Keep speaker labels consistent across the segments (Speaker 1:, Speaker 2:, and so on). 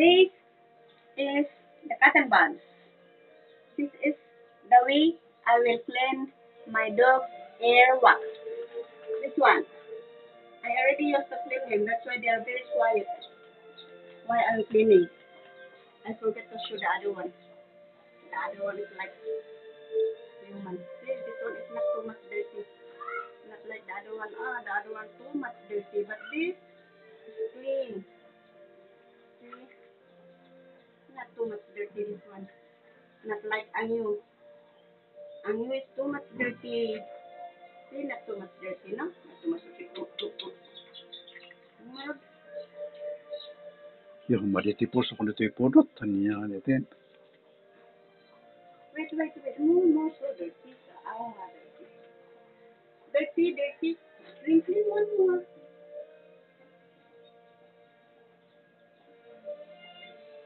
Speaker 1: This is the cotton buds. This is the way I will clean my dog's ear wax. This one. I already used to clean them. That's why they are very quiet. Why I'm cleaning. I forget to show the other one. The other one is like human. See, this one is not too much dirty. Not like the other one. Ah, the other one too much dirty. But this is clean. See? Not too much dirty, this one. Not like Anyu. Anyu is too much dirty. See, not too much dirty, no? Not too much dirty. Well,
Speaker 2: yung maditipos ako nito ipodot niya natin.
Speaker 1: wait. No, so dirty. Ah, dirty. Dirty. Clean one more.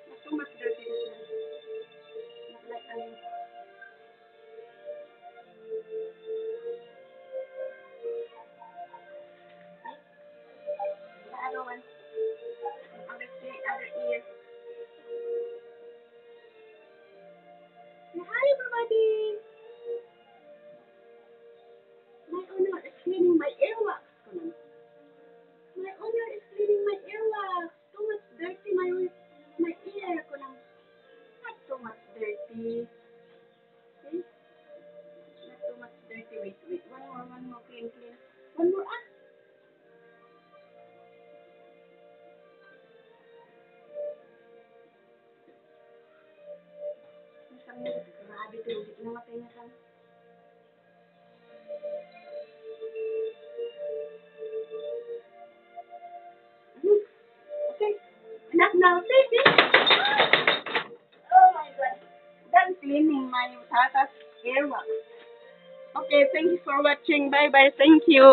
Speaker 1: Not too much dirty, this one. Not like Anyu. The other one. Other ear. Hi, everybody. My owner is cleaning my earwax. My owner is cleaning my earwax. Too much dirty my ear. Not too much dirty. See? Not too much dirty. Wait. One more. Clean. One more. Ah. Grabe ito. Hindi namatay na kan. Okay. Enough now. See? Oh my God. Done cleaning my tata's earwax. Okay, thank you for watching. Bye-bye. Thank you.